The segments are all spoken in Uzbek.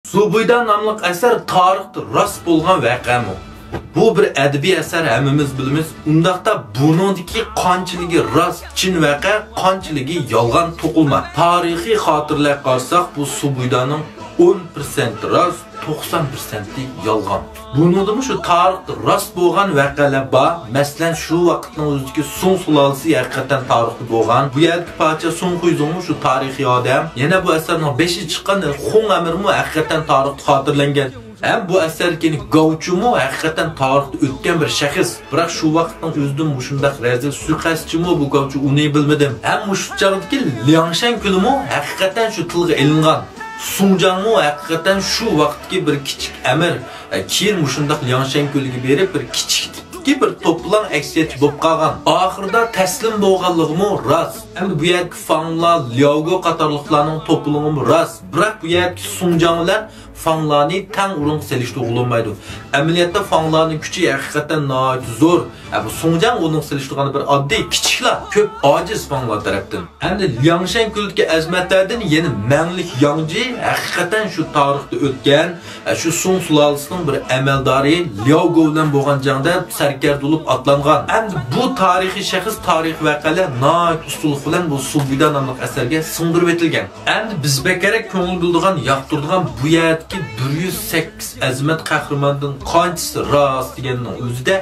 Subuydan namlıq əsər tarixdir, rast bolğan vəqəmi. Bu bir ədəbi əsər həmmimiz bilimiz. Undaqda bunundakı qançıligi rast, chin vəqə, qançıligi yalğan to'qilma. Tarixiy xatirələr qarasaq, bu Subuydanın 10% rast, 90% yalğan. Bunun şu tarixdə rast bolğan vəqələr var. Məsələn, şu vaqtın özüdəki Sun sulalisi həqiqətən tarixdə bolğan. Bu yerdə parça Sun Xuyzonun şu tarixi adam. Yenə bu əsərin 5-i çıxan Xun Əmirmi həqiqətən tarixdə xatirləngan. Hem bu əsərkeni Gavçumu həqiqətən tarixdə ötən bir şəxs. Biroq şu vaqtdan özüm muşundaq rəzil suiqasçımı bu Gavçu onu bilmədim. Hem şu çağdakı Liangshan külümü həqiqətən şu tilga elingan. Sunjanmu həqiqətən şu vaqtki bir kichik əmir. Keyin muşundaq Liangshan külüge berib bir kichik bir toplan əksiyetçi bo'lib qolgan. Oxirida taslim bo'lganligimi rost. Endi bu yerki fanlar, Liaogo qatorliqlarning to'plumi rost. Biroq bu yerki Sunjanlar fanlarni tang urun selishdi bo'lmaydi. Amaliyotda fanlarning kuchi haqiqatan nihoyat zo'r. Bu Sunjan uning selishtirgani bir oddiy kichiklar, ko'p ojiz fanlar tarafdan. Endi Liangshan kuldagi azmatlardan yana Manglik Yangji haqiqatan shu tarixda o'tgan, shu Sun sulolasining bir amaldori Liaogo bilan bo'lgan jangda sarkard bo'lib atlangan. Endi bu tarixiy shaxs tarix vaqalar nihoyat ustunlik bilan bu Subuydan nomli asarga singdirib etilgan. Endi biz bekerek ko'ngil bildirgan, yoqtirdigan bu yerdagi 108 azmat qahramondan qanchasi rost deganning o'zida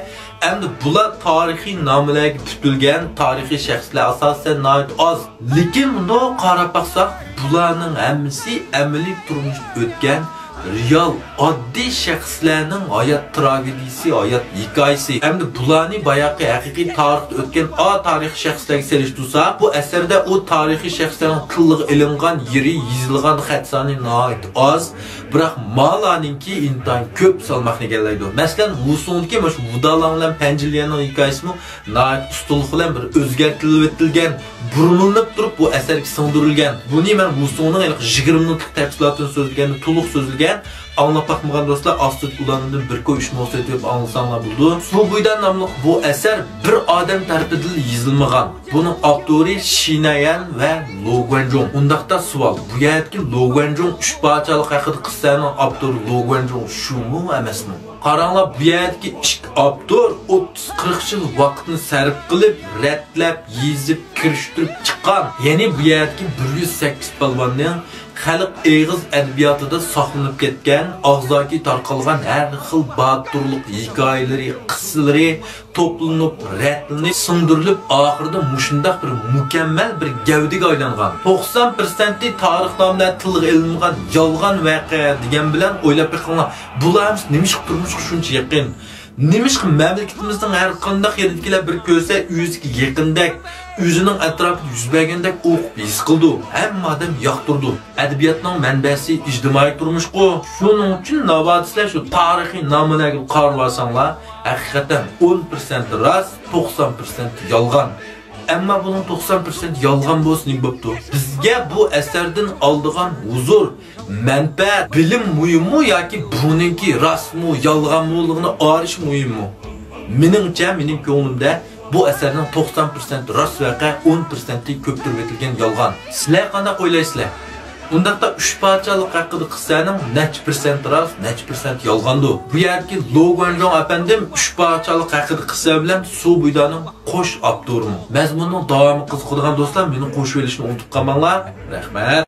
endi bular tarixiy nomlarga tutilgan tarixiy shaxslar asosan nihoyat oz. Lekin bunda qarab baqsaq, bularning hammasi amaliy turmushda o'tgan real oddiy shaxslarning hayot tragediyasi, hayot hikoyasi. Endi bularni bayaqi haqiqiy tarixda o'tgan tarixiy shaxslarga selishtirsa, bu asarda o tarixiy shaxslarning tilga ilingan yeri, yozilgan xat soni nihoyat oz. Biroq malaninki intayin ko'p salmoqni egallaydi. Masalan, Musonki mana shu Vudalan Panjiliyaning hikoyasimi nihoyat ustunlik bilan bir o'zgartirilib etilgan, burilinib turib bu asarga singdirilgan. Buni men Musonning 20 minutlik tafsilotini so'zlaganda to'liq so'zilgan. Anlap bakmagan dostlar, asıl ulanından bir koy iş muhabbet edip anlasanlar buldu. Subuydan namlıq bu eser bir adam tarafından yazılmagan. Bunun aktörü Shinayan ve Lo Guanzhong. Undaqda sual, bu yerdeki Lo Guanzhong 3 parçalık haqiqat qissaning aktörü Lo Guanzhong şumu emasmi? Qaranglar, bu yerdeki aktör 30-40 yıl vaqtni sarf qilib, ratlab, yezib, kirishtirib chiqqan. Ya'ni bu yerdeki 108 palvonning xalq eğiz edebiyatida saqlanib ketgan, og'zaki tarqalgan har xil baturlik hikoyalari, qissalari toplanib, ratlanib, singdirilib, oxirida mushundaq bir mukammal bir gavdiga aylangan. 90% tarixnomlar tilga ilingan yolg'on voqea degan bilan o'ylab qo'yinglar. Bular nima ish turmushga shuncha yaqin? Nimish mamlakatimizning har qanday yerdagilar bir ko'rsa o'ziga yaqindak, o'zining atrofida yuz bergandek o'qib his qildi. Hamma odam yoqtirdi. Adabiyotning manbasi ijtimoiy turmush-ku. Shuning uchun navbatchilar shu tarixiy nomalarga qarab olsanglar, haqiqatan 10% rost, 90% yolg'on. Amma bunun 90% yolg'on bo'lsa nima bo'pti? Bizga bu asardan oldigan huzur, manfaat, bilim muhimmi yoki buningki rostmi, yolg'onligini arish muhimmi? Meningcha, mening ko'nglimda bu asarning 90% rost vaqa, 10% ko'ptirib etilgan yolg'on. Sizlar qanday o'ylaysizlar? Undaqda 3 parçalık haqqida qissaning necha % rost, necha % yolg'ondir. Bu yerki Lo Guanzhong apandim 3 parçalık haqqida qissa bilan Subuydanning qo'sh avtorimi. Mazmunning davomi qiziqadigan do'stlar, meni qo'shib olishni unutib qolmanglar. Rahmat.